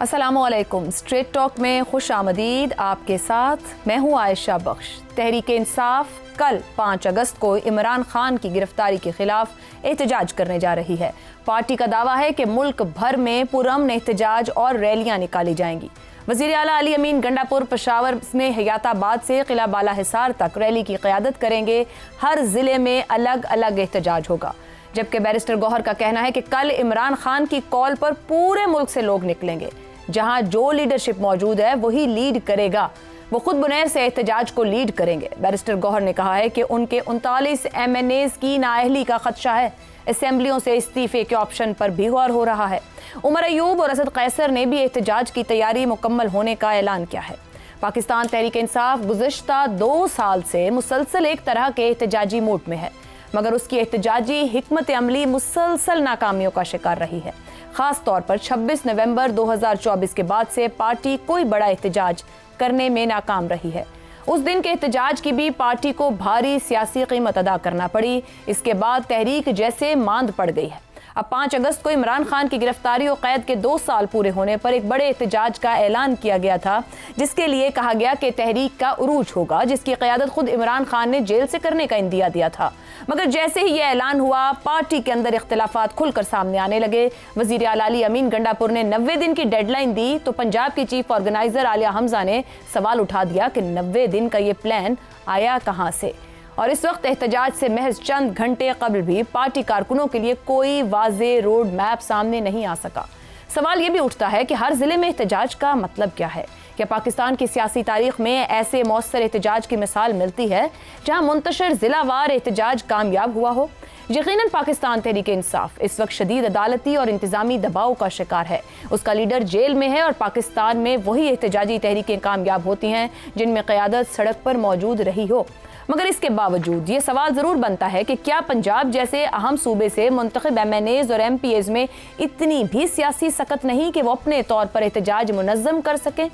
अस्सलामुअलैकुम। Straight talk में खुश आमदीद। आपके साथ मैं हूँ आयशा बख्श। तहरीक इंसाफ कल 5 अगस्त को इमरान खान की गिरफ्तारी के खिलाफ एहतजाज करने जा रही है। पार्टी का दावा है कि मुल्क भर में पुरअमन एहतजाज और रैलियां निकाली जाएंगी। वज़ीर आला अली अमीन गंडापुर पेशावर में हयाताबाद से किला बाला हिसार तक रैली की क़यादत करेंगे। हर जिले में अलग अलग एहतजाज होगा। जबकि बैरिस्टर गौहर का कहना है कि कल इमरान खान की कॉल पर पूरे मुल्क से लोग निकलेंगे। जहां जो लीडरशिप मौजूद है वही लीड करेगा। वो खुद बुनैर से एहतजाज को लीड करेंगे। बैरिस्टर गौहर ने कहा है कि उनके 39 MNAs की नाअहली का खदशा है। असेंबलियों से इस्तीफे के ऑप्शन पर भी गौर हो रहा है। उमर अयूब और असद कैसर ने भी एहतजाज की तैयारी मुकम्मल होने का ऐलान किया है। पाकिस्तान तहरीक इंसाफ गुज़िश्ता 2 साल से मुसलसल एक तरह के एहतजाजी मूड में है, मगर उसकी एहतजाजी हिकमत अमली मुसलसल नाकामियों का शिकार रही है। खास तौर पर 26 नवंबर 2024 के बाद से पार्टी कोई बड़ा एहतजाज करने में नाकाम रही है। उस दिन के एहतजाज की भी पार्टी को भारी सियासी कीमत अदा करना पड़ी। इसके बाद तहरीक जैसे मांद पड़ गई है। अब 5 अगस्त को इमरान खान की गिरफ्तारी और कैद के 2 साल पूरे होने पर एक बड़े एहतजाज का ऐलान किया गया था, जिसके लिए कहा गया कि तहरीक का उरूज होगा, जिसकी क़यादत खुद इमरान खान ने जेल से करने का इंदिया दिया था। मगर जैसे ही यह ऐलान हुआ, पार्टी के अंदर इख्तिलाफात खुलकर सामने आने लगे। वज़ीर आला अली अमीन गंडापुर ने 90 दिन की डेडलाइन दी तो पंजाब की चीफ ऑर्गेनाइजर आलिया हमजा ने सवाल उठा दिया कि 90 दिन का ये प्लान आया कहाँ से। और इस वक्त एहतजाज से महज चंद घंटे कबल भी पार्टी कारकुनों के लिए कोई वाज़े रोड मैप सामने नहीं आ सका। सवाल ये भी उठता है कि हर जिले में एहतजाज का मतलब क्या है। क्या पाकिस्तान की सियासी तारीख में ऐसे मौसर एहतजाज की मिसाल मिलती है जहां मुंतशिर जिलावार एहतजाज कामयाब हुआ हो? यकीनन पाकिस्तान तहरीक इंसाफ इस वक्त शदीद अदालती और इंतजामी दबाव का शिकार है। उसका लीडर जेल में है और पाकिस्तान में वही एहतजाजी तहरीकें कामयाब होती हैं जिनमें क़यादत सड़क पर मौजूद रही हो। मगर इसके बावजूद ये सवाल ज़रूर बनता है कि क्या पंजाब जैसे अहम सूबे से मुंतखब MNAs और MPAs में इतनी भी सियासी सकत नहीं कि वो अपने तौर पर एहतजाज मुनज़्ज़म कर सकें?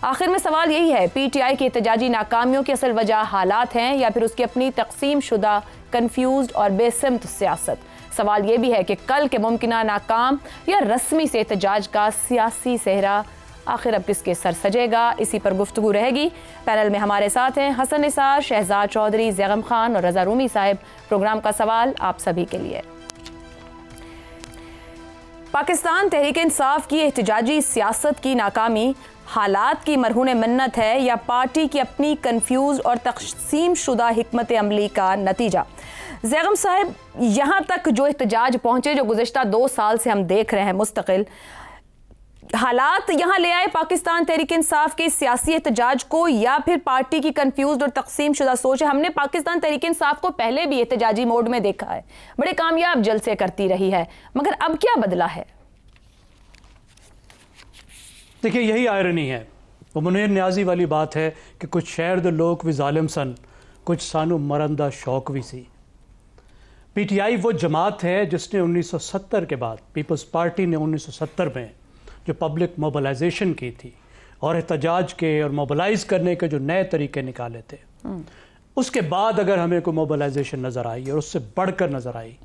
आखिर में सवाल यही है, PTI की एहतजाजी नाकामियों की असल वजह हालात हैं या फिर उसकी अपनी तकसीम शुदा, कन्फ्यूज्ड और बेसिमत सियासत? सवाल ये भी है कि कल के मुमकिना नाकाम या रस्मी से एहतजाज का सियासी सेहरा आखिर अब किसके सर सजेगा? इसी पर गुफ्तगू रहेगी। पैनल में हमारे साथ हैं हसन निसार, शहजाद चौधरी, ज़ैगम खान और रज़ा रूमी साहिब। प्रोग्राम का सवाल आप सभी के लिए। पाकिस्तान तहरीक इंसाफ की एहतजाजी सियासत की नाकामी हालात की मरहून मन्नत है या पार्टी की अपनी कन्फ्यूज और तकसीम शुदा हिकमत अमली का नतीजा? ज़ैगम साहिब, यहाँ तक जो एहतजाज पहुँचे, जो गुज़िश्ता 2 साल से हम देख रहे हैं मुस्तकिल, हालात यहाँ ले आए पाकिस्तान तहरीक इंसाफ के सियासी एहतजाज को या फिर पार्टी की कंफ्यूज्ड और तकसीम शुदा सोच है? हमने पाकिस्तान तहरीक इंसाफ को पहले भी एहतजाजी मोड में देखा है, बड़े कामयाब जलसे करती रही है, मगर अब क्या बदला है? देखिए, यही आयरनी है, वो मुनीर न्याजी वाली बात है कि कुछ शहर दे लोग भी जालिम सन, कुछ सानू मरंदा शौक भी सी। PTI वो जमात है जिसने 1970 के बाद, पीपल्स पार्टी ने 1970 में जो पब्लिक मोबिलाइजेशन की थी और एहतजाज के और मोबिलाइज करने के जो नए तरीके निकाले थे, उसके बाद अगर हमें कोई मोबिलाइजेशन नज़र आई और उससे बढ़कर नज़र आई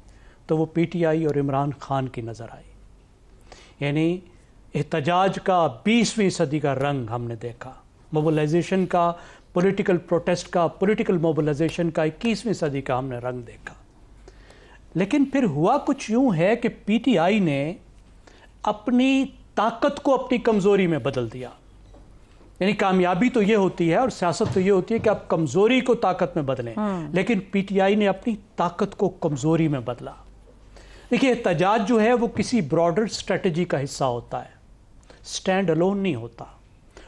तो वो PTI और इमरान खान की नज़र आई। यानी एहतजाज का 20वीं सदी का रंग हमने देखा, मोबिलाइजेशन का, पॉलिटिकल प्रोटेस्ट का, पॉलिटिकल मोबिलाइजेशन का 21वीं सदी का हमने रंग देखा। लेकिन फिर हुआ कुछ यूँ है कि PTI ने अपनी ताकत को अपनी कमज़ोरी में बदल दिया। यानी कामयाबी तो ये होती है और सियासत तो ये होती है कि आप कमज़ोरी को ताकत में बदलें, लेकिन PTI ने अपनी ताकत को कमज़ोरी में बदला। देखिए, एहतजाज जो है वो किसी ब्रॉडर स्ट्रेटजी का हिस्सा होता है, स्टैंड अलोन नहीं होता।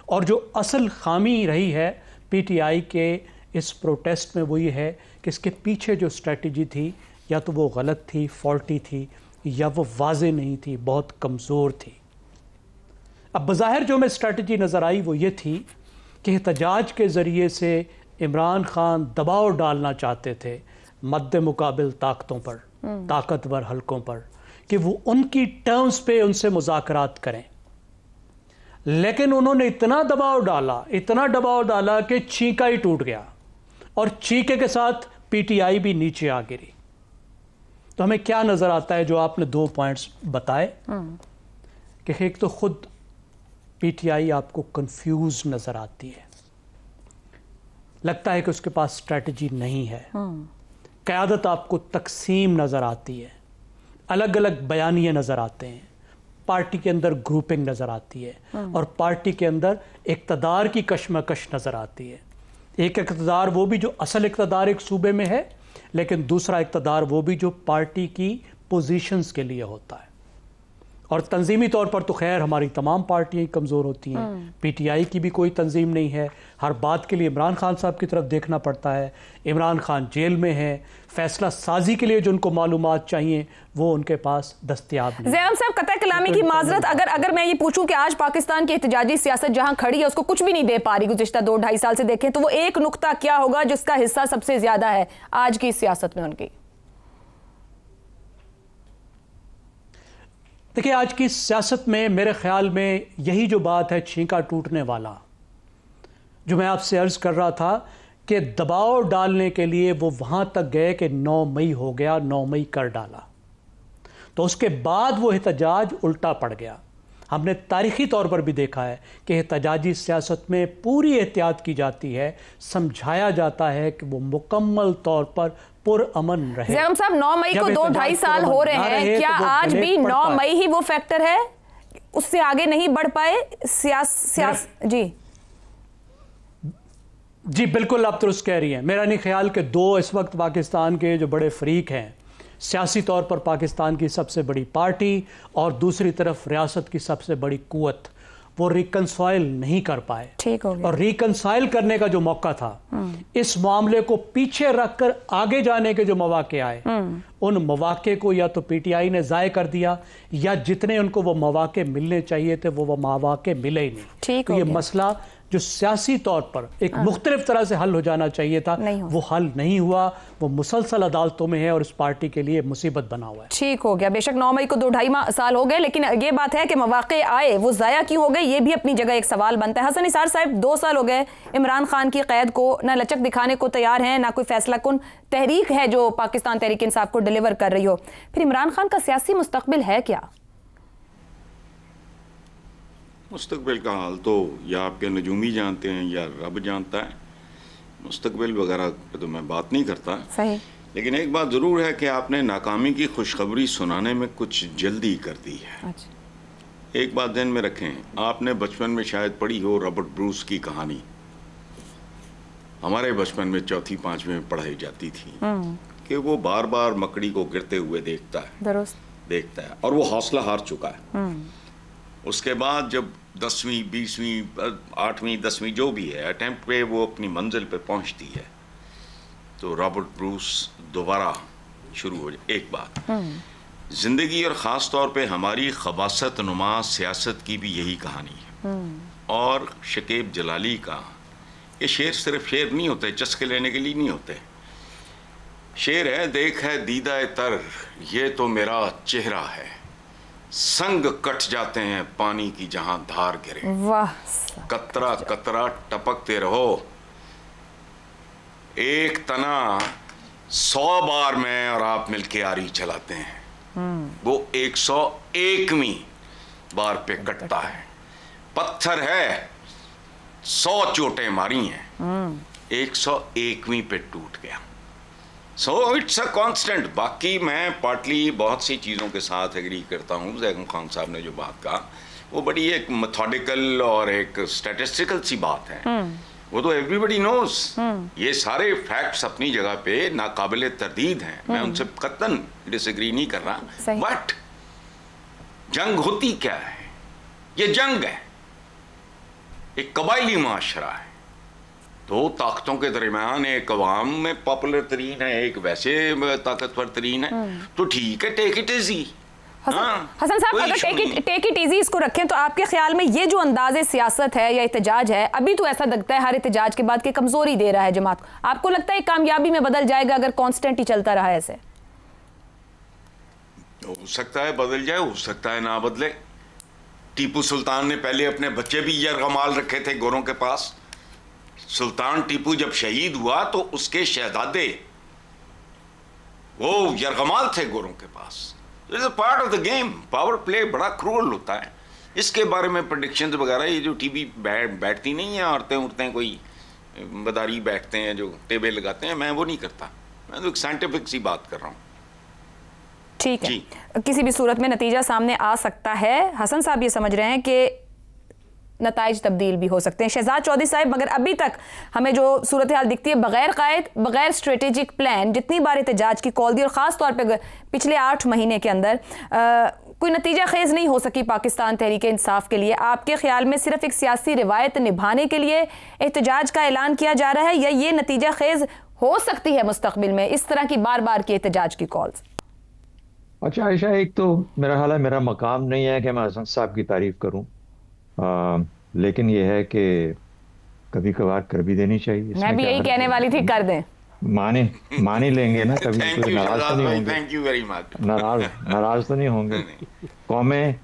और जो असल खामी रही है PTI के इस प्रोटेस्ट में वो ये है कि इसके पीछे जो स्ट्रेटजी थी या तो वो गलत थी, फॉल्टी थी, या वो वाज़े नहीं थी, बहुत कमज़ोर थी। अब बज़ाहिर जो हमें स्ट्रेटजी नज़र आई वो ये थी कि एहतजाज के ज़रिए से इमरान खान दबाव डालना चाहते थे मद्दे मुकाबिल ताकतों पर, ताकतवर हलकों पर, कि वो उनकी टर्म्स पे उनसे मुज़ाकरात करें। लेकिन उन्होंने इतना दबाव डाला कि चीका ही टूट गया और चीके के साथ PTI भी नीचे आ गिरी। तो हमें क्या नज़र आता है, जो आपने 2 पॉइंट्स बताए, कि एक तो खुद पीटीआई आपको कंफ्यूज नज़र आती है, लगता है कि उसके पास स्ट्रैटेजी नहीं है। क़यादत आपको तकसीम नज़र आती है, अलग अलग बयानिए नज़र आते हैं, पार्टी के अंदर ग्रुपिंग नज़र आती है और पार्टी के अंदर इक़्तिदार की कशमकश नज़र आती है। एक इक़्तिदार वो भी जो असल इक़्तिदार एक सूबे में है, लेकिन दूसरा इक़्तिदार वो भी जो पार्टी की पोजीशंस के लिए होता है। और तंजीमी तौर पर तो खैर हमारी तमाम पार्टियां कमज़ोर होती हैं। पीटीआई की भी कोई तंजीम नहीं है, हर बात के लिए इमरान खान साहब की तरफ देखना पड़ता है। इमरान खान जेल में है, फैसला साजी के लिए जो उनको मालूमात चाहिए वो उनके पास दस्तयाब नहीं। ज़ैम साहब, कतई कलामी की माजरत, अगर मैं ये पूछूं कि आज पाकिस्तान की एहतजाजी सियासत जहां खड़ी है उसको कुछ भी नहीं दे पा रही गुज़िश्ता 2-2.5 साल से देखें, तो वो एक नुक्ता क्या होगा जिसका हिस्सा सबसे ज़्यादा है आज की सियासत में उनकी? देखिए, आज की सियासत में मेरे ख्याल में यही जो बात है छींका टूटने वाला, जो मैं आपसे अर्ज़ कर रहा था कि दबाव डालने के लिए वो वहाँ तक गए कि 9 मई हो गया, 9 मई कर डाला, तो उसके बाद वो एहतजाज उल्टा पड़ गया। हमने तारीख़ी तौर पर भी देखा है कि एहतजाजी सियासत में पूरी एहतियात की जाती है, समझाया जाता है कि वो मुकम्मल तौर पर पुरअमन रहे। ज़ैम साहब, 9 मई को 2-2.5 साल हो रहे हैं, क्या तो आज भी 9 मई ही वो फैक्टर है, उससे आगे नहीं बढ़ पाए जी बिल्कुल आप दुरुस्त कह रही हैं। मेरा नहीं ख्याल कि दो इस वक्त पाकिस्तान के जो बड़े फरीक हैं, सियासी तौर पर पाकिस्तान की सबसे बड़ी पार्टी और दूसरी तरफ रियासत की सबसे बड़ी कुव्वत, वो रिकंसाइल नहीं कर पाए। ठीक हो गया। और रिकंसाइल करने का जो मौका था, इस मामले को पीछे रखकर आगे जाने के जो मौके आए, उन मौके को या तो पीटीआई ने ज़ाय कर दिया या जितने उनको वो मौके मिलने चाहिए थे वो मौके मिले ही नहीं। तो ये मसला जो सियासी तौर पर एक मुख्तलिफ तरह से हल हो जाना चाहिए था, वो हल नहीं हुआ, वो मुसलसल अदालतों में है और इस पार्टी के लिए मुसीबत बना हुआ है। ठीक हो गया। बेशक 9 मई को 2-2.5 साल हो गए, लेकिन ये बात है कि मौके आए वो ज़ाया क्यों हो गए, ये भी अपनी जगह एक सवाल बनता है। हसन निसार साहब, 2 साल हो गए इमरान खान की कैद को, ना लचक दिखाने को तैयार हैं, ना कोई फैसला कुन तहरीक है जो पाकिस्तान तहरीक इंसाफ को डिलीवर कर रही हो। फिर इमरान खान का सियासी मुस्तकबिल है क्या? मुस्तकबिल का हाल तो या आपके नजूमी जानते हैं या रब जानता है। मुस्तकबिल वगैरह पे तो मैं बात नहीं करता। सही। लेकिन एक बात ज़रूर है कि आपने नाकामी की खुशखबरी सुनाने में कुछ जल्दी कर दी है। अच्छा। एक बात ध्यान में रखें, आपने बचपन में शायद पढ़ी हो रॉबर्ट ब्रूस की कहानी। हमारे बचपन में 4वीं-5वीं में पढ़ाई जाती थी कि वो बार बार मकड़ी को गिरते हुए देखता है और वो हौसला हार चुका है। उसके बाद जब 10वीं 20वीं 8वीं 10वीं जो भी है अटेम्प्ट पे वो अपनी मंजिल पे पहुंचती है, तो रॉबर्ट ब्रूस दोबारा शुरू हो जाए। एक बात, ज़िंदगी और ख़ास तौर पे हमारी खबासत नुमा सियासत की भी यही कहानी है। और शकीब जलाली का ये शेर सिर्फ शेर नहीं होते, चस्के लेने के लिए नहीं होते। शेर है, देख है दीदा तर ये तो मेरा चेहरा है, संग कट जाते हैं पानी की जहां धार गिरे, वाह, कतरा कतरा टपकते रहो, एक तना 100 बार मैं और आप मिलके आरी चलाते हैं, वो 101वीं बार पे कटता है। पत्थर है 100 चोटें मारी हैं, 101वीं पे टूट गया। So it's a constant. बाकी मैं पार्टली बहुत सी चीज़ों के साथ एग्री करता हूँ। ज़ैम खान साहब ने जो बात कहा वो बड़ी एक मेथोडिकल और एक स्टैटिस्टिकल सी बात है, वो तो एवरीबडी नोज। ये सारे फैक्ट्स अपनी जगह पे नाकाबिले तरदीद हैं, मैं उनसे कतन डिसएग्री नहीं कर रहा। बट जंग होती क्या है? ये जंग है, एक कबायली माशरा है, दो ताकतों के दरमियान, एक अवाम में पॉपुलर तरीन है, एक वैसे ताकतवर तरीन है, तो ठीक है, टेक इट इजी। हसन साहब, अगर टेक इट इजी इसको रखें तो आपके ख्याल में ये जो अंदाज़े सियासत है या एहतजाज है, अभी तो ऐसा लगता है हर एहतजाज के बाद कि कमजोरी दे रहा है जमात को, आपको लगता है कामयाबी में बदल जाएगा अगर कांस्टेंट ही चलता रहा ऐसे? हो सकता है बदल जाए, हो सकता है ना बदले। टीपू सुल्तान ने पहले अपने बच्चे भी यरगमाल रखे थे गोरों के पास। सुल्तान टीपू जब शहीद हुआ तो उसके शहजादे वो यरगमाल थे गोरों के पास। It's a part of the game. Power play बड़ा क्रूअल होता है, इसके बारे में प्रेडिक्शंस वगैरह, ये जो टीवी बैठती नहीं है औरतें कोई बदारी बैठते हैं जो टेबल लगाते हैं, मैं वो नहीं करता, मैं तो एक साइंटिफिक सी बात कर रहा हूँ। ठीक है, किसी भी सूरत में नतीजा सामने आ सकता है। हसन साहब ये समझ रहे हैं कि नताइज तब्दील भी हो सकते हैं। शहजाद चौधरी साहब, मगर अभी तक हमें जो सूरत हाल दिखती है, बगैर कायद, बगैर स्ट्रेटेजिक प्लान जितनी बार एहतजाज की कॉल दी और ख़ास तौर पे पिछले 8 महीने के अंदर कोई नतीजा खेज नहीं हो सकी पाकिस्तान तहरीक इंसाफ के लिए। आपके ख्याल में सिर्फ एक सियासी रिवायत निभाने के लिए एहतजाज का ऐलान किया जा रहा है, या ये नतीजा खेज हो सकती है मुस्तकबिल में इस तरह की बार बार की एहतजाज की कॉल्स? अच्छा आयशा, एक तो मेरा ख्याल है मेरा मकाम नहीं है कि मैं हसन साहब की तारीफ करूं, लेकिन यह है कि कभी कभार कर भी देनी चाहिए। मैं भी यही कहने वाली थी, कर दें। माने लेंगे ना, कभी कोई नाराज तो नहीं होंगे। Thank you very much. नाराज तो नहीं होंगे।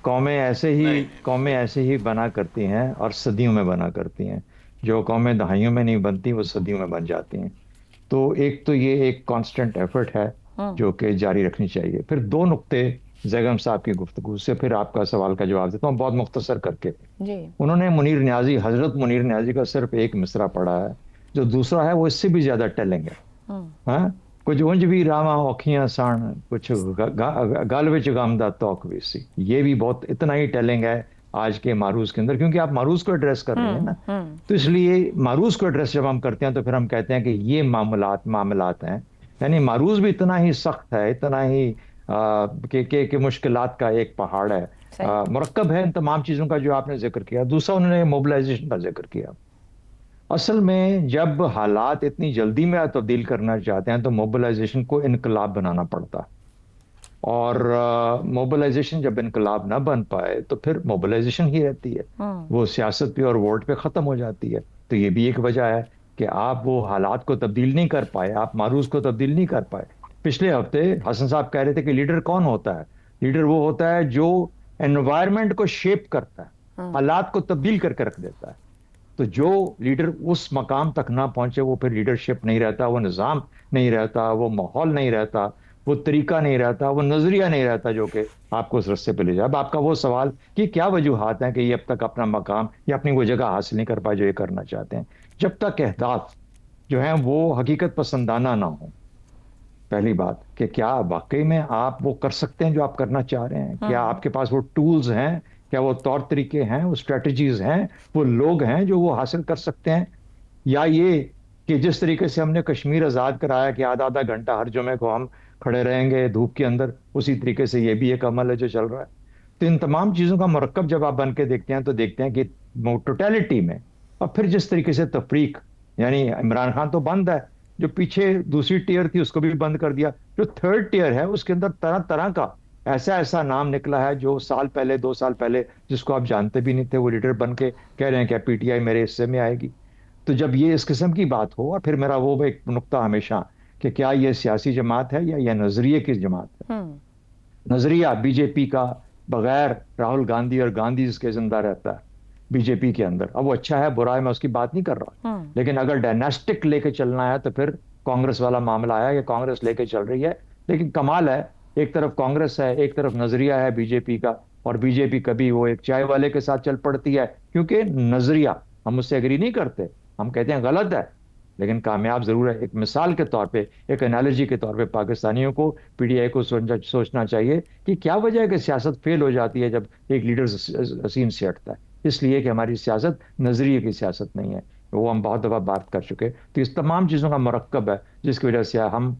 कौमें ऐसे ही बना करती हैं और सदियों में बना करती हैं। जो कौमें दहाइयों में नहीं बनती वो सदियों में बन जाती हैं। तो एक तो ये एक कांस्टेंट एफर्ट है जो कि जारी रखनी चाहिए। फिर 2 नुक्ते जैगम साहब की गुफ्तगू से फिर आपका सवाल का जवाब देता हूँ बहुत मुख्तसर करके जी। उन्होंने हजरत मुनीर न्याजी का सिर्फ एक मिसरा पढ़ा है, जो दूसरा है वो इससे भी ज्यादा टेलिंग है। हाँ, कुछ उंज भी रामा औखियां साण, कुछ गल विच गमदा तौक भी सी, ये भी बहुत इतना ही टेलिंग है आज के मारूज के अंदर, क्योंकि आप मारूज को एड्रेस कर रहे हैं ना। तो इसलिए मारूज को एड्रेस जब हम करते हैं तो फिर हम कहते हैं कि ये मामलात हैं, यानी मारूज भी इतना ही सख्त है, इतना ही के मुश्किलात का एक पहाड़ है, मुरक्कब है इन तमाम चीज़ों का जो आपने जिक्र किया। दूसरा उन्होंने मोबिलाइजेशन का जिक्र किया। असल में जब हालात इतनी जल्दी में तब्दील करना चाहते हैं तो मोबिलाइजेशन को इनकलाब बनाना पड़ता, और मोबिलाइजेशन जब इनकलाब ना बन पाए तो फिर मोबिलाइजेशन ही रहती है, वो सियासत पे और वोट पे ख़त्म हो जाती है। तो ये भी एक वजह है कि आप वो हालात को तब्दील नहीं कर पाए, आप मारूज को तब्दील नहीं कर पाए। पिछले हफ्ते हसन साहब कह रहे थे कि लीडर कौन होता है? लीडर वो होता है जो एनवायरनमेंट को शेप करता है, हालात को तब्दील करके रख देता है। तो जो लीडर उस मकाम तक ना पहुंचे वो फिर लीडरशिप नहीं रहता, वो निज़ाम नहीं रहता, वो माहौल नहीं रहता, वो तरीका नहीं रहता, वो नजरिया नहीं रहता जो कि आपको उस रस्ते पे ले जाए। अब आपका वो सवाल कि क्या वजूहात हैं कि ये अब तक अपना मकाम या अपनी वो जगह हासिल नहीं कर पाए जो ये करना चाहते हैं। जब तक अहदाफ जो हैं वो हकीकत पसंदाना ना हो, पहली बात कि क्या वाकई में आप वो कर सकते हैं जो आप करना चाह रहे हैं, क्या आपके पास वो टूल्स हैं, क्या वो तौर तरीके हैं, वो स्ट्रेटजीज हैं, वो लोग हैं जो वो हासिल कर सकते हैं, या ये कि जिस तरीके से हमने कश्मीर आज़ाद कराया कि आधा आधा घंटा हर जुमे को हम खड़े रहेंगे धूप के अंदर, उसी तरीके से ये भी एक अमल है जो चल रहा है। तो इन तमाम चीज़ों का मरकब जब आप बन के देखते हैं तो देखते हैं कि टोटलिटी में, और फिर जिस तरीके से तफरीक, यानी इमरान खान तो बंद है, जो पीछे दूसरी टियर थी उसको भी बंद कर दिया, जो थर्ड टियर है उसके अंदर तरह तरह का ऐसा नाम निकला है जो 2 साल पहले जिसको आप जानते भी नहीं थे वो लीडर बन के कह रहे हैं कि पीटीआई मेरे हिस्से में आएगी। तो जब ये इस किस्म की बात हो, और फिर मेरा वो एक नुक्ता हमेशा कि क्या ये सियासी जमात है या यह नजरिए की जमात है। नजरिया बीजेपी का बगैर राहुल गांधी और गांधी इसके जिंदा रहता है बीजेपी के अंदर। अब वो अच्छा है बुरा है मैं उसकी बात नहीं कर रहा, लेकिन अगर डायनास्टिक लेके चलना है तो फिर कांग्रेस वाला मामला आया कि कांग्रेस लेके चल रही है। लेकिन कमाल है, एक तरफ कांग्रेस है, एक तरफ नजरिया है बीजेपी का, और बीजेपी कभी वो एक चाय वाले के साथ चल पड़ती है, क्योंकि नजरिया हम उससे एग्री नहीं करते, हम कहते हैं गलत है, लेकिन कामयाब जरूर है। एक मिसाल के तौर पे, एक एनालॉजी के तौर पे पाकिस्तानियों को, पीटीआई को सोचना चाहिए कि क्या वजह है कि सियासत फेल हो जाती है जब एक लीडर सीन से हटता है। इसलिए कि हमारी सियासत नजरिए की सियासत नहीं है, वो हम बहुत दफ़ा बात कर चुके। तो इस तमाम चीज़ों का मरकब है जिसकी वजह से हम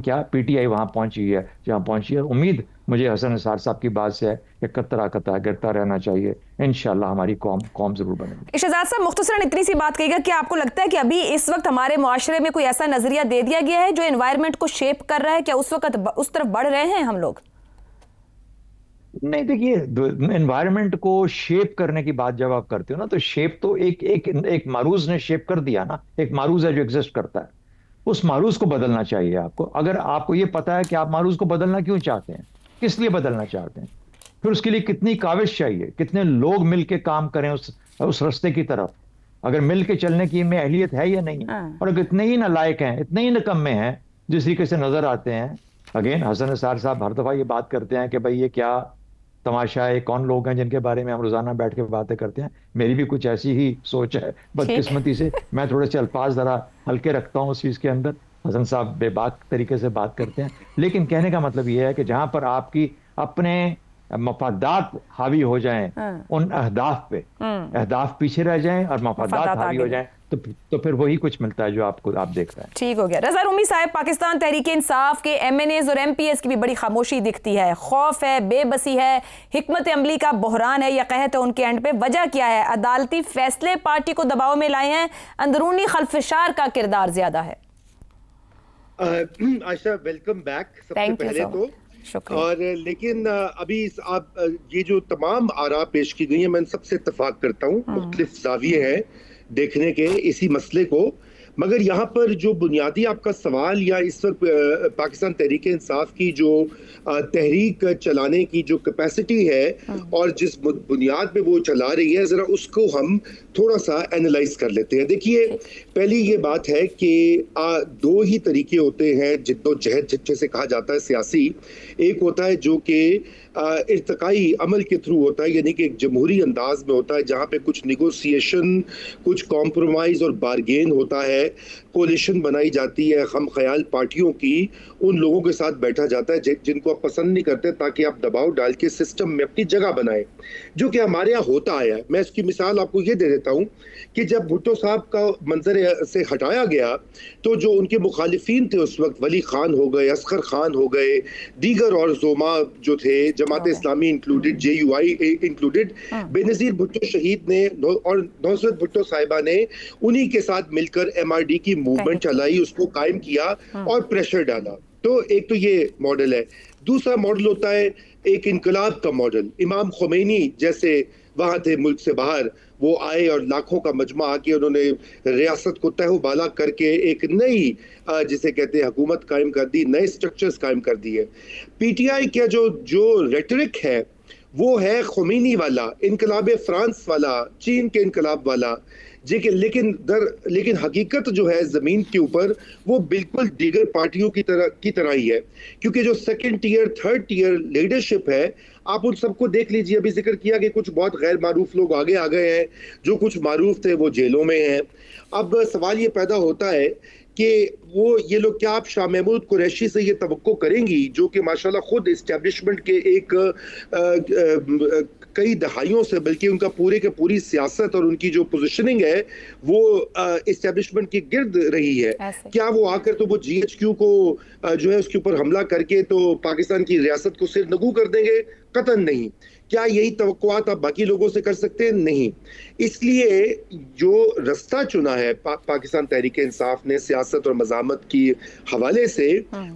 क्या पीटीआई वहाँ पहुँची है जहाँ पहुँची है। उम्मीद मुझे हसन निसार साहब की बात से है कि कतरा गिरता रहना चाहिए, इंशाल्लाह हमारी कौम जरूर बनेगी। शहजाद साहब, मुख्तसरन इतनी सी बात कहिएगा कि आपको लगता है कि अभी इस वक्त हमारे मुआशरे में कोई ऐसा नजरिया दे दिया गया है जो एनवायरनमेंट को शेप कर रहा है? क्या उस वक्त उस तरफ बढ़ रहे हैं हम लोग? नहीं, देखिए, एनवायरनमेंट को शेप करने की बात जब आप करते हो ना, तो शेप तो एक मारूज ने शेप कर दिया ना, एक मारूज है जो एग्जिस्ट करता है, उस मारूज को बदलना चाहिए आपको। अगर आपको ये पता है कि आप मारूज को बदलना क्यों चाहते हैं, किस लिए बदलना चाहते हैं, फिर उसके लिए कितनी काविश चाहिए, कितने लोग मिलके काम करें उस रास्ते की तरफ, अगर मिल के चलने की इनमें अहलियत है या नहीं, और अगर इतने ही नालायक हैं, इतने ही निकम्मे हैं जिस तरीके से नजर आते हैं। अगेन हसन निसार साहब हर दफा ये बात करते हैं कि भाई ये क्या तमाशा है, कौन लोग हैं जिनके बारे में हम रोजाना बैठ के बातें करते हैं। मेरी भी कुछ ऐसी ही सोच है, बदकिस्मती से मैं थोड़े से अल्फाज जरा हल्के रखता हूँ उस चीज के अंदर। हसन साहब बेबाक तरीके से बात करते हैं, लेकिन कहने का मतलब यह है कि जहां पर आपकी अपने मफादात हावी हो जाएं उन अहदाफ पे, अहदाफ पीछे रह जाएं और मफादात हावी हो जाएं, तो फिर वही कुछ मिलता है जो आप देख रहे हैं। ठीक हो गया। रज़ा रूमी साहब, पाकिस्तान तहरीक इंसाफ के MNAs और MPs की भी बड़ी खामोशी दिखती है, खौफ है, बेबसी है, हिकमत अमली का बहरान है, या कहते हैं उनके एंड पे वजह क्या है? अदालती फैसले पार्टी को दबाव में लाए हैं, अंदरूनी खल्फशार का किरदार ज्यादा है? आयशा, वेलकम बैक सबसे पहले तो। और लेकिन अभी आप ये जो तमाम आरा पेश की गई हैं, मैं सबसे इत्तेफाक करता हूँ। मुख्तलिफ ज़ाविये हैं देखने के इसी मसले को, मगर यहाँ पर जो बुनियादी आपका सवाल या इस वक्त पाकिस्तान तहरीक इंसाफ की जो तहरीक चलाने की जो कैपेसिटी है और जिस बुनियाद पे वो चला रही है, ज़रा उसको हम थोड़ा सा एनालाइज कर लेते हैं। देखिए, पहली ये बात है कि दो ही तरीके होते हैं जिद्दोजहद जैसे कहा जाता है सियासी। एक होता है जो कि इर्तकाई अमल के थ्रू होता है, यानी कि एक जमहूरी अंदाज में होता है, जहाँ पे कुछ निगोसिएशन, कुछ कॉम्प्रोमाइज़ और बारगेन होता है, कोलिशन बनाई जाती है हम ख्याल पार्टियों की, उन लोगों के साथ बैठा जाता है जिनको आप पसंद नहीं करते, ताकि आप दबाव डाल के सिस्टम में अपनी जगह बनाएं, जो कि हमारे यहाँ होता आया है। मैं इसकी मिसाल आपको ये दे देता हूँ कि जब भुट्टो साहब का मंजर से हटाया गया, तो जो उनके मुखालिफिन थे उस वक्त, वली खान हो गए, असगर खान हो गए, दीगर और जोमा जो थे, Jamaat Islami included, JUI included, Benazir Bhutto शहीद ने और नौसरत भुट्टो साहिबा ने उन्हीं के साथ मिलकर MRD की मूवमेंट चलाई, उसको कायम किया और प्रेशर डाला। तो एक तो ये मॉडल है। दूसरा मॉडल होता है एक इनकलाब का मॉडल। इमाम खुमैनी जैसे वहां थे मुल्क से बाहर, वो आए और लाखों का मजमा आके उन्होंने रियासत को तहु बाला करके एक नई जिसे कहते हैं हुकूमत कायम कर दी, नए स्ट्रक्चर्स कायम कर दिए। PTI का जो रेटरिक है वो है खुमैनी वाला, इनकलाब फ्रांस वाला, चीन के इनकलाब वाला, लेकिन हकीकत जो है ज़मीन के ऊपर वो बिल्कुल दीगर पार्टियों की तरह ही है। क्योंकि जो second tier, third tier leadership है, आप उन सबको देख लीजिए। अभी जिक्र किया कि कुछ बहुत गैर मारूफ लोग आगे आ गए हैं, जो कुछ मारूफ थे वो जेलों में हैं। अब सवाल ये पैदा होता है कि ये लोग, क्या आप शाह महमूद कुरैशी से ये तवक्को करेंगी, जो कि माशाल्लाह खुद इस्टेब्लिशमेंट के कई दहाइयों से, बल्कि उनका पूरी सियासत और उनकी जो पोजीशनिंग है वो इस्टेब्लिशमेंट के गिर्द रही है, क्या वो आकर तो वो GHQ को जो है उसके ऊपर हमला करके तो पाकिस्तान की रियासत को सिर नगू कर देंगे? कतन नहीं। क्या यही तवक्कुआत आप बाकी लोगों से कर सकते हैं? नहीं। इसलिए जो रास्ता चुना है पाकिस्तान तहरीक इंसाफ ने सियासत और मज़ामत की हवाले से,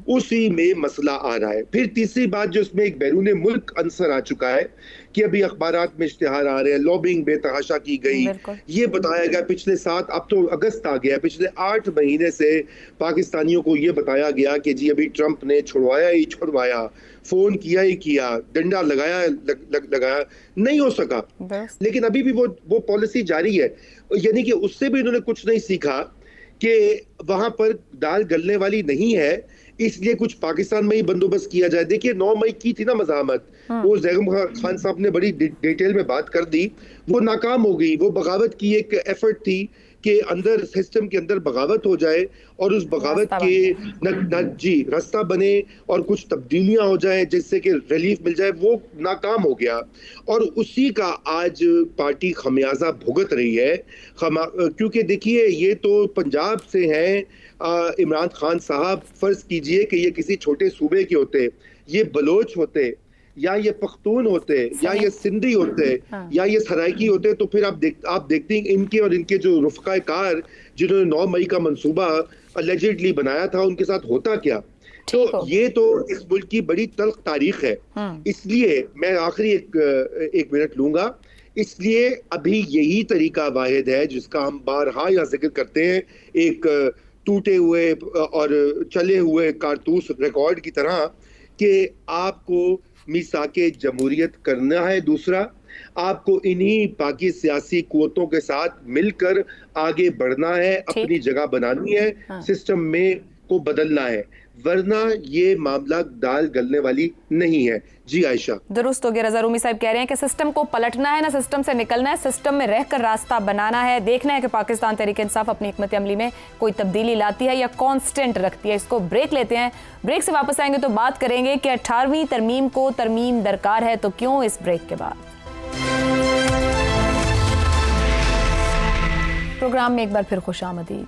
उसी में मसला आ रहा है। फिर तीसरी बात जो इसमें एक बैरून मुल्क अंसर आ चुका है कि अभी अखबारात में इश्तिहार आ रहे हैं, लॉबिंग बेतहाशा की गई, ये बताया गया पिछले 7, अब तो अगस्त आ गया, पिछले 8 महीने से पाकिस्तानियों को ये बताया गया कि जी अभी ट्रंप ने छुड़वाया ही छुड़वाया, फोन किया ही किया, डंडा लगाया नहीं हो सका। लेकिन अभी भी वो पॉलिसी जारी है, यानी कि उससे भी इन्होंने कुछ नहीं सीखा कि वहां पर दाल गलने वाली नहीं है, इसलिए कुछ पाकिस्तान में ही बंदोबस्त किया जाए। देखिए 9 मई की थी ना मज़ाहमत, वो ज़ैगम खान साहब ने बड़ी डिटेल में बात कर दी, वो नाकाम हो गई। वो बगावत की एक एफर्ट थी कि अंदर सिस्टम के अंदर बगावत हो जाए और उस बगावत के रास्ता बने और कुछ तब्दीलियां हो जाए जिससे कि रिलीफ मिल जाए, वो नाकाम हो गया। और उसी का आज पार्टी खमियाजा भुगत रही है। क्योंकि देखिए ये तो पंजाब से हैं इमरान खान साहब, फर्ज कीजिए कि ये किसी छोटे सूबे के होते, ये बलोच होते या ये पख्तून होते या ये सिंधी होते या ये सराइकी होते, तो फिर आप देखते हैं इनके और इनके जो रुफ़क़ाए कार जिन्होंने 9 मई का मंसूबा अलेजिडली बनाया था, उनके साथ होता क्या। तो ये तो इस मुल्क की बड़ी तल्ख तारीख है। इसलिए मैं आखिरी एक मिनट लूंगा। इसलिए अभी यही तरीका वाहिद है जिसका हम बारहा या जिक्र करते हैं, एक टूटे हुए और चले हुए कारतूस रिकॉर्ड की तरह, कि आपको मीसाके जमहूरियत करना है। दूसरा, आपको इन्हीं बाकी सियासी कुव्वतों के साथ मिलकर आगे बढ़ना है, अपनी जगह बनानी है, सिस्टम में को बदलना है। वरना ये मामला दाल गलने वाली नहीं है। जी आयशा। दुरुस्त हो गया। रजा रूमी साहब कह रहे हैं कि सिस्टम को पलटना है ना सिस्टम से निकलना है, सिस्टम में रहकर रास्ता बनाना है। देखना है कि पाकिस्तान तहरीक इंसाफ अपनी हिकमत अमली में कोई तब्दीली लाती है या कांस्टेंट रखती है। इसको ब्रेक लेते हैं, ब्रेक से वापस आएंगे तो बात करेंगे कि 18वीं तरमीम को तरमीम दरकार है तो क्यों। इस ब्रेक के बाद प्रोग्राम में एक बार फिर खुशामदीद।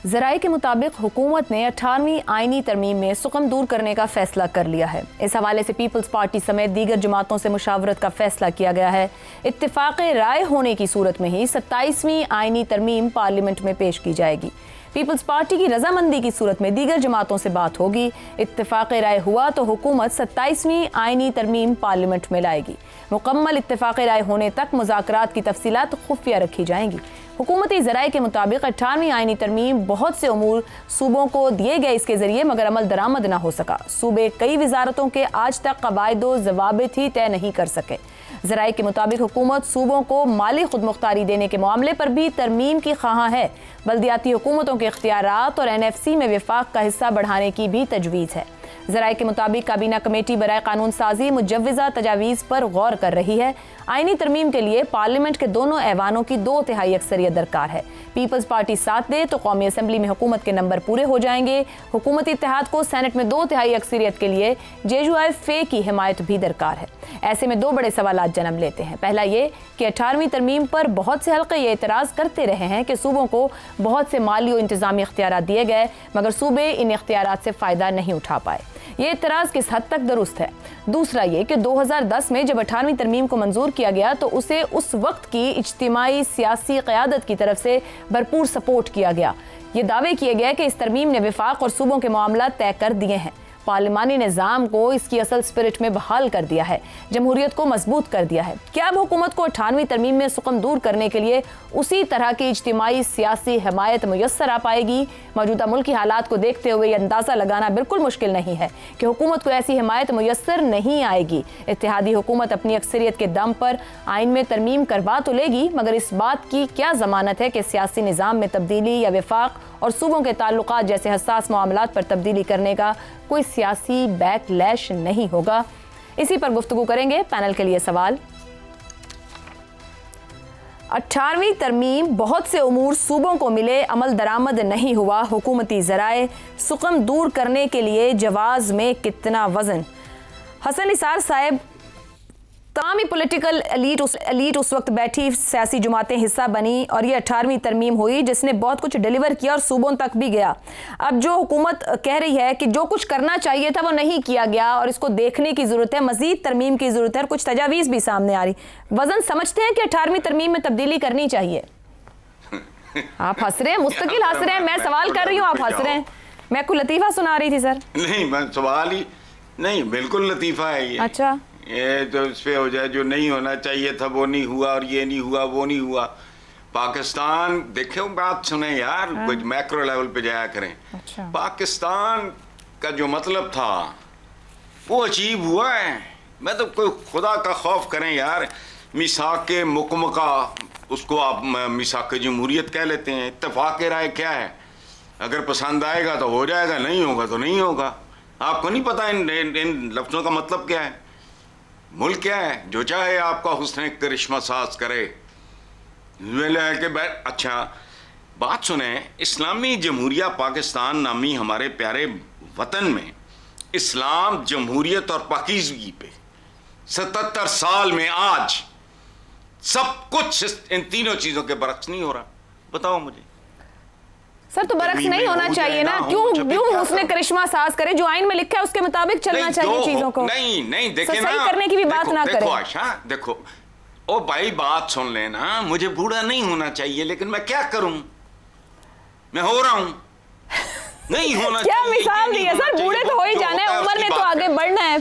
ज़राए के मुताबिक हुकूमत ने 18वीं आईनी तरमीम में सुकम दूर करने का फैसला कर लिया है। इस हवाले से पीपल्स पार्टी समेत दीगर जमातों से मुशावरत का फैसला किया गया है। इत्तिफाक़ राय होने की सूरत में ही 27वीं आईनी तरमीम पार्लियामेंट में पेश की जाएगी। पीपल्स पार्टी की रजामंदी की सूरत में दीगर जमातों से बात होगी। इत्तिफाक़ राय हुआ तो हुकूमत 27वीं आईनी तरमीम पार्लियामेंट में लाएगी। मुकम्मल इत्तिफाक़ राय होने तक मुज़ाकरात की तफसीलात खुफिया रखी जाएंगी। हुकूमती ज़राए के मुताबिक 18वीं आईनी तरमीम बहुत से उमूर सूबों को दिए गए इसके ज़रिए मगर अमल दरामद न हो सका। सूबे कई वजारतों के आज तक कवायद व ज़वाबित ही तय नहीं कर सके। ज़राए के मुताबिक हुकूमत सूबों को माली खुदमुख्तारी देने के मामले पर भी तरमीम की ख्वाह है। बल्दियाती हुकूमतों के इख्तियारात और NFC में विफाक का हिस्सा बढ़ाने की भी तजवीज़ है। ज़राए के मुताबिक काबीना कमेटी बराए कानून साजी मुजव्वज़ा तजावीज़ पर गौर कर रही है। आईनी तरमीम के लिए पार्लियामेंट के दोनों ऐवानों की 2/3 अक्सरियत दरकार है। पीपल्स पार्टी साथ दे तो कौमी असम्बली में हुकूमत के नंबर पूरे हो जाएंगे। हुकूमती इत्तेहाद को सेनेट में 2/3 अक्सरियत के लिए JUI फे की हिमायत भी दरकार है। ऐसे में दो बड़े सवालात जन्म लेते हैं। पहला ये कि 18वीं तरमीम पर बहुत से हल्के ये एतराज़ करते रहे हैं कि सूबों को बहुत से माली और इंतजामी इख्तियारात दिए गए मगर सूबे इन इख्तियारात से फ़ायदा नहीं उठा पाए। ये एतराज़ किस हद तक दुरुस्त है। दूसरा ये कि 2010 में जब 18वीं तरमीम को मंजूर किया गया तो उसे उस वक्त की इज्तिमाई सियासी क़यादत की तरफ से भरपूर सपोर्ट किया गया। ये दावे किए गए कि इस तरमीम ने विफाक और सूबों के मामला तय कर दिए हैं, पार्लिमानी निज़ाम को इसकी असल स्पिरिट में बहाल कर दिया है, जमहूरियत को मजबूत कर दिया है। क्या अब हुकूमत को 18वीं तरमीम में सुकम दूर करने के लिए उसी तरह की इज्तिमाई सियासी हिमायत मुयस्सर आ पाएगी? मौजूदा मुल्की हालात को देखते हुए अंदाज़ा लगाना बिल्कुल मुश्किल नहीं है कि हुकूमत को ऐसी हिमायत मुयस्सर नहीं आएगी। इत्तेहादी हुकूमत अपनी अक्सरियत के दम पर आइन में तरमीम करवा तो लेगी मगर इस बात की क्या ज़मानत है कि सियासी निज़ाम में तब्दीली या विफाक और सूबों के ताल्लुकात जैसे हसास मामलात पर तब्दीली करने का कोई सियासी बैकलैश नहीं होगा। इसी पर गुफ्तगू करेंगे। पैनल के लिए सवाल। 18वीं तरमीम बहुत से उमूर सूबों को मिले, अमल दरामद नहीं हुआ। हुकूमती ज़राए सुकम दूर करने के लिए जवाज़ में कितना वज़न? हसन निसार साहब, तमामी पॉलिटिकल एलीट उस वक्त बैठी, सियासी जमातें हिस्सा बनी और ये 18वीं तरमीम हुई जिसने बहुत कुछ डिलीवर किया और सूबों तक भी गया। अब जो हुकूमत कह रही है कि जो कुछ करना चाहिए था वो नहीं किया गया और इसको देखने की ज़रूरत है, मज़ीद तरमीम की ज़रूरत है और कुछ तजावीज़ भी सामने आ रही। वज़न समझते हैं कि 18वीं तरमीम में तब्दीली करनी चाहिए? आप हंस रहे हैं, मुस्तकिल हंस रहे हैं। मैं सवाल कर रही हूँ, आप हंस रहे हैं। मैं कोई लतीफ़ा सुना रही थी सर। नहीं, मैं सवाल ही नहीं, बिल्कुल लतीफ़ा है ये। अच्छा, ये तो इस पे हो जाए जो नहीं होना चाहिए था वो नहीं हुआ और ये नहीं हुआ वो नहीं हुआ। पाकिस्तान देखो, बात सुने यार, कुछ मैक्रो लेवल पे जाया करें। अच्छा। पाकिस्तान का जो मतलब था वो अचीव हुआ है। मैं तो कोई खुदा का खौफ करें यार। मिसाक मुकमका, उसको आप मिसाक जमहूरियत कह लेते हैं। इत्तेफाक राय क्या है? अगर पसंद आएगा तो हो जाएगा, नहीं होगा तो नहीं होगा। आपको नहीं पता इन लफ्ज़ों का मतलब क्या है? मुल्क क्या है? जो चाहे आपका हुस्न करिश्मा साज करे। अच्छा बात सुने, इस्लामी जमहूरिया पाकिस्तान नामी हमारे प्यारे वतन में इस्लाम, जमहूरियत और पाकीज़गी पे 77 साल में आज सब कुछ इन तीनों चीज़ों के बरक्स नहीं हो रहा। बताओ मुझे सर, तो बरक्स नहीं होना चाहिए ना? क्यों उसने करिश्मा साज करे? जो आइन में लिखा है उसके मुताबिक चलना चाहिए चीजों को। नहीं देखे ना, करने की भी बात ना करें। देखो आशा, देखो ओ भाई, बात सुन लेना। मुझे बूढ़ा नहीं होना चाहिए लेकिन मैं क्या करूं, मैं हो रहा हूं। नहीं होना क्या चाहिए। मिसाल दी है सर? बूढ़े तो हो ही जाना है, उम्र ने तो आगे बढ़ना है,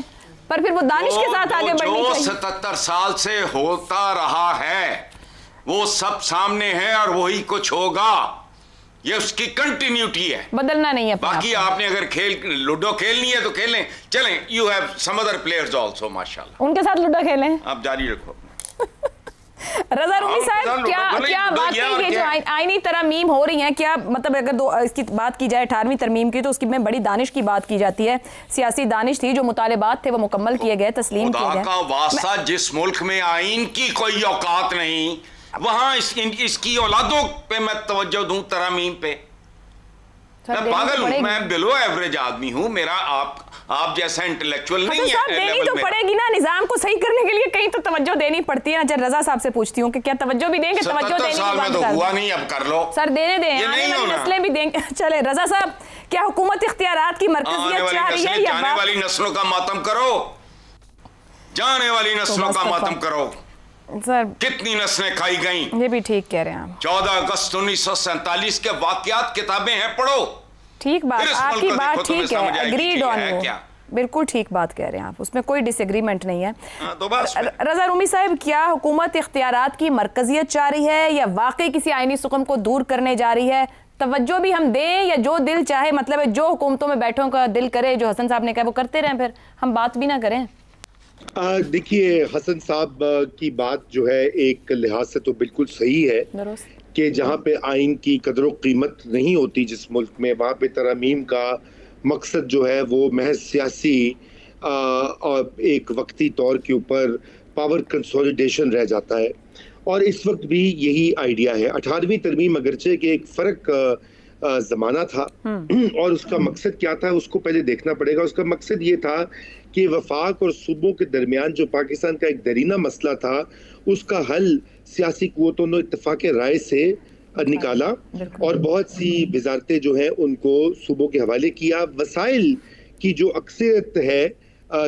पर फिर वो दानिश के साथ आगे बढ़नी चाहिए। 77 साल से होता रहा है वो सब सामने है और वही कुछ होगा। ये उसकी कंटिन्यूटी है, बदलना नहीं है। बाकी आपने अगर लूडो खेलनी है तो खेलें, चलें। You have some other players also, माशाल्लाह। उनके साथ लूडो खेलें, आप जारी रखो। रजा रूमी साहब, क्या वाकई ये जो आईनी तरमीम हो रही हैं, क्या मतलब अगर इसकी बात की जाए 18वीं तरमीम की, तो उसकी में बड़ी दानिश की बात की जाती है, सियासी दानिश थी, जो मुतालिबात थे वो मुकम्मल किए गए, तस्लीम किए गए। का वास्ता, जिस मुल्क में आइन की कोई औकात नहीं, वहां इसकी औलादों पे मैं तवज्जो दूं तरमीम पे? मैं पागल हूं, मैं बिलो एवरेज आदमी हूं, मेरा आप जैसा इंटेलेक्चुअल नहीं है। देनी तो पड़ेगी ना, निजाम को सही करने के लिए कहीं तो तवज्जो देनी पड़ती है। अच्छा, रजा साहब से पूछती हूँ कि क्या तवज्जो भी देंगे? तवज्जो देने की बात तो हुआ नहीं, अब कर लो सर, देने दें, आने वाली नस्लें भी देंगे। चले रजा साहब, क्या हुकूमत इख्तियारात की मरकजियत चाह रही है या जाने वाली नस्लों का मातम करो, जाने वाली नस्लों का मातम करो? सर, कितनी नस्लें खाई गईं? ये भी ठीक कह रहे हैं आप। 14 अगस्त 1947 के वाकयात किताबें हैं, पढ़ो। ठीक बात, आपकी बात ठीक है, एग्रीड ऑन वो, बिल्कुल ठीक बात कह रहे हैं आप, उसमें कोई डिसएग्रीमेंट नहीं है। रजा रूमी साहब, क्या हुकूमत इख्तियारात की मरकजियत चाह रही है या वाकई किसी आईनी सुकम को दूर करने जा रही है? तवज्जो भी हम दें या जो दिल चाहे, मतलब जो हुकूमतों में बैठों का दिल करे, जो हसन साहब ने कहा वो करते रहें, फिर हम बात भी ना करें? देखिए, हसन साहब की बात जो है एक लिहाज से तो बिल्कुल सही है कि जहाँ पे आइन की कदर कीमत नहीं होती जिस मुल्क में, वहाँ पे तरमीम का मकसद जो है वो महज सियासी और एक वक्ती तौर के ऊपर पावर कंसोलिडेशन रह जाता है। और इस वक्त भी यही आइडिया है। 18वीं तरमीम अगरचे के एक फ़र्क ज़माना था और उसका मकसद क्या था उसको पहले देखना पड़ेगा। उसका मकसद ये था कि वफाक और सूबों के दरमियान जो पाकिस्तान का एक दरीना मसला था, उसका हल सियासी कुव्वतों ने इत्तेफाक राय से निकाला और बहुत सी वजारतें जो हैं उनको सूबों के हवाले किया। वसाइल की जो अक्सरियत है,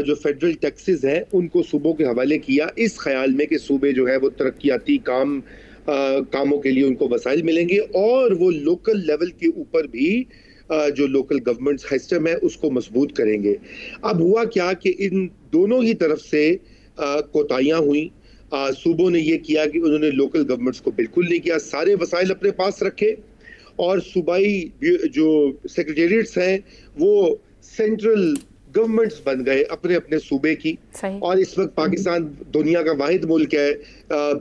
जो फेडरल टैक्सेस हैं, उनको सूबों के हवाले किया, इस ख्याल में कि सूबे जो है वो तरक्याती कामों के लिए उनको वसाइल मिलेंगे और वो लोकल लेवल के ऊपर भी जो लोकल गवर्नमेंट सिस्टम है उसको मजबूत करेंगे। अब हुआ क्या कि इन दोनों ही तरफ से कोताहियां हुई। सूबों ने ये किया कि उन्होंने लोकल गवर्नमेंट्स को बिल्कुल नहीं किया, सारे वसाइल अपने पास रखे और सूबाई जो सेक्रेटेरिएट्स हैं वो सेंट्रल गवर्नमेंट्स बन गए अपने अपने सूबे की। और इस वक्त पाकिस्तान दुनिया का वाहिद मुल्क है,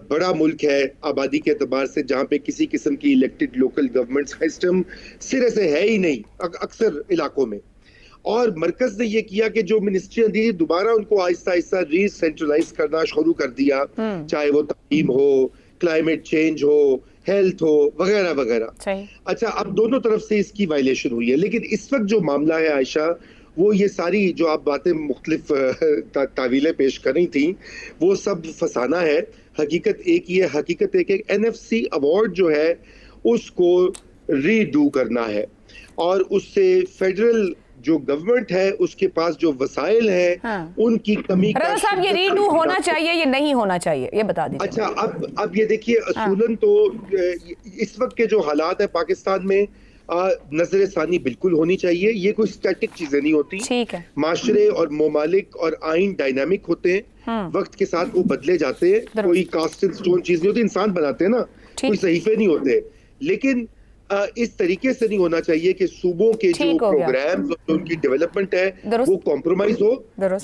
बड़ा मुल्क है आबादी के एतबार से, जहाँ पे किसी किस्म की इलेक्टेड लोकल गवर्नमेंट सिस्टम सिरे से है ही नहीं अक्सर इलाकों में। और मरकज ने यह किया कि जो मिनिस्ट्रियां दी दोबारा उनको आहिस्ता आहिस्ता रीसेंट्रलाइज करना शुरू कर दिया, चाहे वो तालीम हो, क्लाइमेट चेंज हो, हेल्थ हो, वगैरह वगैरह। अच्छा, अब दोनों तरफ से इसकी वायलेशन हुई है, लेकिन इस वक्त जो मामला है आयशा, वो ये सारी जो आप बातें मुख्तलिफ तावीलें पेश कर रही थी वो सब फसाना है। हकीकत एक ही है, हकीकत एक है NFC अवार्ड जो है उसको रीडू करना है और उससे फेडरल जो गवर्नमेंट है उसके पास जो वसाइल है उनकी कमी का साहब, ये रीडू होना चाहिए, ये नहीं होना चाहिए, ये बता दीजिए। अच्छा, अब ये देखिए, असूलन तो इस वक्त के जो हालात है पाकिस्तान में नजर सानी बिल्कुल होनी चाहिए। ये कोई स्टैटिक चीजें नहीं होती, ठीक है। माशरे और ममालिक और आइन डायनामिक होते हैं, वक्त के साथ वो बदले जाते हैं, कोई कास्ट इन स्टोन चीज नहीं होती, इंसान बनाते हैं ना, कोई सहीफे नहीं होते। लेकिन इस तरीके से नहीं होना चाहिए कि सूबों के जो प्रोग्राम्स और उनकी डेवलपमेंट है वो कॉम्प्रोमाइज हो।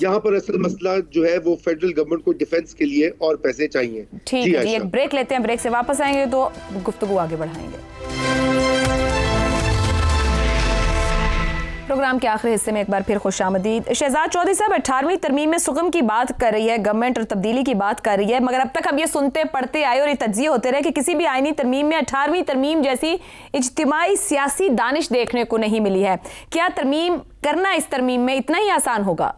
यहाँ पर असल मसला जो है वो फेडरल गवर्नमेंट को डिफेंस के लिए और पैसे चाहिए। ठीक है, एक ब्रेक लेते हैं, ब्रेक से वापस आएंगे तो गुफ्तगू आगे बढ़ाएंगे। प्रोग्राम के आखिरी हिस्से में एक बार फिर खुशामदीद। शहजाद चौधरी साहब, 18वीं तरमीम में सुगम की बात कर रही है गवर्नमेंट और तब्दीली की बात कर रही है, मगर अब तक हम ये सुनते पढ़ते आए और ये तज्जिए होते रहे कि किसी भी आईनी तरमीम में 18वीं तरमीम जैसी इज्तिमाई सियासी दानिश देखने को नहीं मिली है। क्या तरमीम करना इस तरमीम में इतना ही आसान होगा?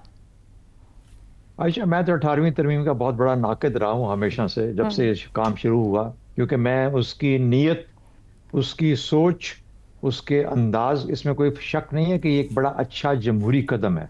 आयशा, मैं तो 18वीं तरमीम का बहुत बड़ा नाक़िद रहा हूँ हमेशा से, जब से काम शुरू हुआ, क्योंकि मैं उसकी नीयत, उसकी सोच, उसके अंदाज, इसमें कोई शक नहीं है कि ये एक बड़ा अच्छा जमहूरी कदम है।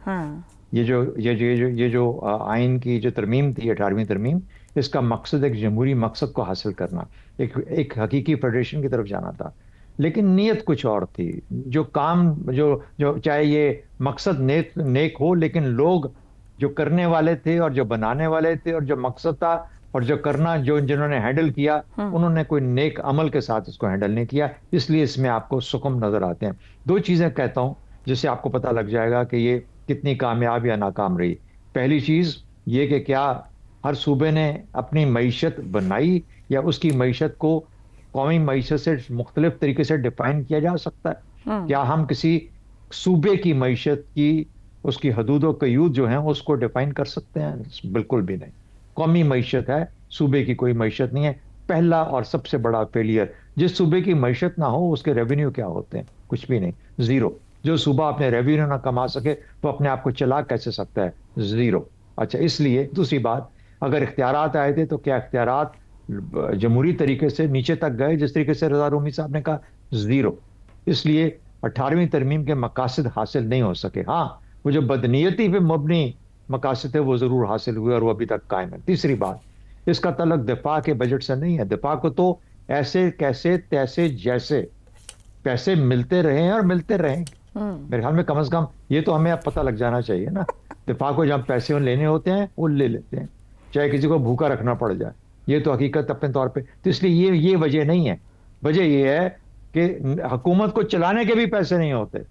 ये जो आइन की जो तरमीम थी 18वीं तरमीम, इसका मकसद एक जमहूरी मकसद को हासिल करना, एक हकीकी फेडरेशन की तरफ जाना था। लेकिन नीयत कुछ और थी। जो काम जो चाहे ये मकसद नेक हो, लेकिन लोग जो करने वाले थे और जो बनाने वाले थे और जो मकसद था और जो करना, जिन्होंने हैंडल किया, उन्होंने कोई नेक अमल के साथ इसको हैंडल नहीं किया, इसलिए इसमें आपको सुकम नजर आते हैं। दो चीजें कहता हूं जिससे आपको पता लग जाएगा कि ये कितनी कामयाब या नाकाम रही। पहली चीज ये कि क्या हर सूबे ने अपनी मईशत बनाई या उसकी मईशत को कौमी मईशत से मुख्तलिफ तरीके से डिफाइन किया जा सकता है? क्या हम किसी सूबे की मईशत की उसकी हदूद व कयूद जो है उसको डिफाइन कर सकते हैं? बिल्कुल भी नहीं। कौमी मईशत है, सूबे की कोई मईशत नहीं है। पहला और सबसे बड़ा फेलियर, जिस सूबे की मईशत ना हो उसके रेवेन्यू क्या होते हैं? कुछ भी नहीं, जीरो। जो सूबा अपने रेवेन्यू ना कमा सके वो अपने आप को चला कैसे सकता है? जीरो। अच्छा, इसलिए दूसरी बात, अगर इख्तियारात आए थे तो क्या इख्तियारात जमहूरी तरीके से नीचे तक गए जिस तरीके से रज़ा रूमी साहब ने कहा? जीरो। इसलिए 18वीं तरमीम के मकासद हासिल नहीं हो सके। हाँ, वो जो बदनीयती पे मबनी मकासद है वो जरूर हासिल हुए और वो अभी तक कायम है। तीसरी बात, इसका तल्लुक दिफा के बजट से नहीं है। दिफा को तो ऐसे कैसे तैसे जैसे पैसे मिलते रहे और मिलते रहेंगे। मेरे ख्याल में कम से कम ये तो हमें अब पता लग जाना चाहिए ना। दिफा को जब पैसे लेने होते हैं वो ले लेते हैं, चाहे किसी को भूखा रखना पड़ जाए। ये तो हकीकत अपने तौर पे। तो इसलिए ये वजह नहीं है। वजह ये है कि हुकूमत को चलाने के भी पैसे नहीं होते।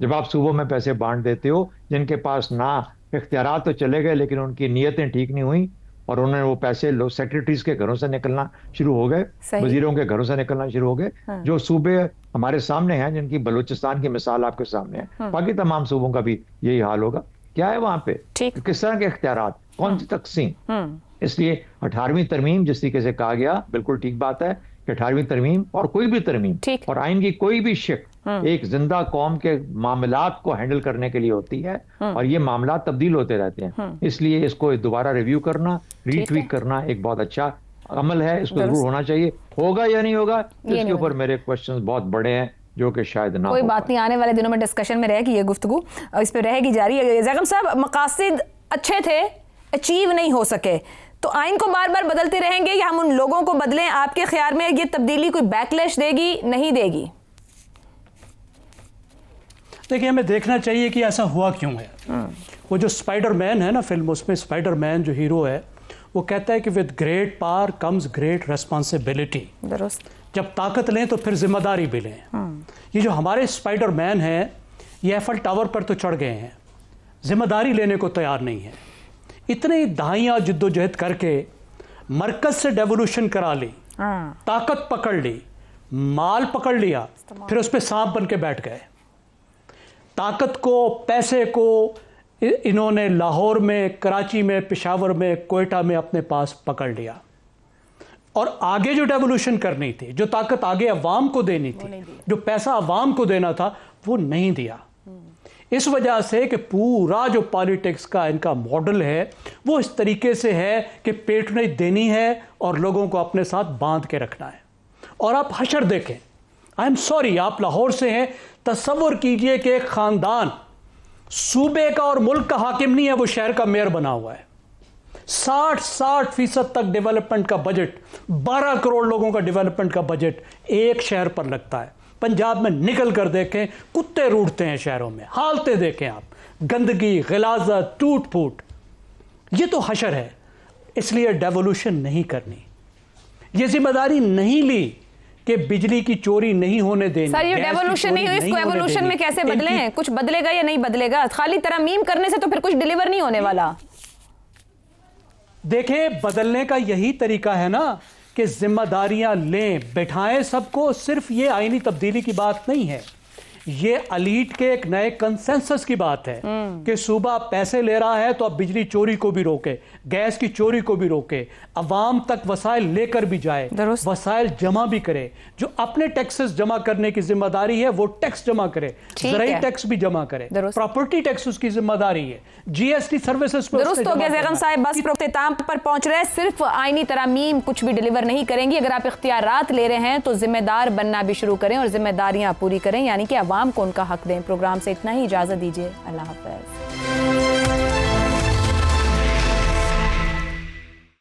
जब आप सूबों में पैसे बांट देते हो जिनके पास ना इख्तियारात तो चले गए लेकिन उनकी नीयतें ठीक नहीं हुई और उन्होंने वो पैसे सेक्रेटरीज के घरों से निकलना शुरू हो गए, वजीरों के घरों से निकलना शुरू हो गए। हाँ। जो सूबे हमारे सामने हैं, जिनकी बलूचिस्तान की मिसाल आपके सामने है, हाँ। बाकी तमाम सूबों का भी यही हाल होगा। क्या है वहां पे? किस तरह के इख्तियारात, कौन सी तकसीम? इसलिए 18वीं तरमीम जिस तरीके से कहा गया, बिल्कुल ठीक बात है कि 18वीं तरमीम और कोई भी तरमीम और आइन की कोई भी शिक एक जिंदा कौम के मामलात को हैंडल करने के लिए होती है और ये मामलात तब्दील होते रहते हैं। इसलिए इसको दोबारा रिव्यू करना, रीट्वीट करना एक बहुत अच्छा अमल है। इसको जरूर होना चाहिए। होगा या नहीं होगा इसके ऊपर मेरे क्वेश्चन बहुत बड़े हैं जो कि शायद ना। कोई बात नहीं, आने वाले दिनों में डिस्कशन में रहेगी ये गुफ्तगू, इस पर रहेगी जारी। ज़ैगम साहब, मकासद अच्छे थे, अचीव नहीं हो सके, तो आइन को बार बार बदलते रहेंगे या हम उन लोगों को बदलें? आपके ख्याल में ये तब्दीली कोई बैकलैश देगी, नहीं देगी? देखिए, हमें देखना चाहिए कि ऐसा हुआ क्यों है। वो जो स्पाइडरमैन है ना फिल्म, उसमें स्पाइडरमैन जो हीरो है वो कहता है कि with great power comes great responsibility. जब ताकत लें तो फिर जिम्मेदारी भी लें। ये जो हमारे स्पाइडरमैन हैं ये एफल टावर पर तो चढ़ गए हैं, जिम्मेदारी लेने को तैयार नहीं है। इतनी दहाइयाँ जिद्दोजहद करके मरकज से डेवोल्यूशन करा ली, ताकत पकड़ ली, माल पकड़ लिया, फिर उस पर सांप बन के बैठ गए। ताकत को, पैसे को इन्होंने लाहौर में, कराची में, पेशावर में, कोयटा में अपने पास पकड़ लिया और आगे जो डेवोल्यूशन करनी थी, जो ताकत आगे अवाम को देनी थी, जो पैसा अवाम को देना था, वो नहीं दिया। इस वजह से कि पूरा जो पॉलिटिक्स का इनका मॉडल है वो इस तरीके से है कि पेटनेज देनी है और लोगों को अपने साथ बांध के रखना है। और आप हशर देखें, आई एम सॉरी, आप लाहौर से हैं, तसव्वुर कीजिए कि एक खानदान सूबे का और मुल्क का हाकिम नहीं है, वो शहर का मेयर बना हुआ है। 60% तक डेवलपमेंट का बजट, 12 करोड़ लोगों का डेवलपमेंट का बजट एक शहर पर लगता है। पंजाब में निकल कर देखें, कुत्ते रूठते हैं शहरों में, हालते देखें आप, गंदगी, गिलाजत, टूट फूट। ये तो हशर है। इसलिए डेवोल्यूशन नहीं करनी, ये जिम्मेदारी नहीं ली कि बिजली की चोरी नहीं होने देनी। सर, ये डेवोल्यूशन नहीं हुई, इसको एवोल्यूशन में कैसे बदलें? कुछ बदलेगा या नहीं बदलेगा? खाली तरमीम करने से तो फिर कुछ डिलीवर नहीं होने वाला। देखें, बदलने का यही तरीका है ना कि जिम्मेदारियां लें, बैठाएं सबको। सिर्फ ये आईनी तब्दीली की बात नहीं है, ये अलीट के एक नए कंसेंसस की बात है कि सूबा पैसे ले रहा है तो अब बिजली चोरी को भी रोके, गैस की चोरी को भी रोके, अवाम तक वसाइल लेकर भी जाए, वसाइल जमा भी करे। जो अपने टैक्सेस जमा करने की जिम्मेदारी है वो टैक्स जमा करे, ज़राई टैक्स भी जमा करे, प्रॉपर्टी टैक्स उसकी जिम्मेदारी है, जीएसटी सर्विसेज पर। दुरुस्त हो गया ज़ैगम साहब, बस इख्तिताम पर पहुंच रहे हैं। सिर्फ आईनी तरामीम कुछ भी डिलीवर नहीं करेंगी। अगर आप इख्तियारात ले रहे हैं तो जिम्मेदार बनना भी शुरू करें और जिम्मेदारियां पूरी करें, यानी कि अवाम को उनका हक दें। प्रोग्राम से इतना ही, इजाजत दीजिए, अल्लाह हाफ़िज़।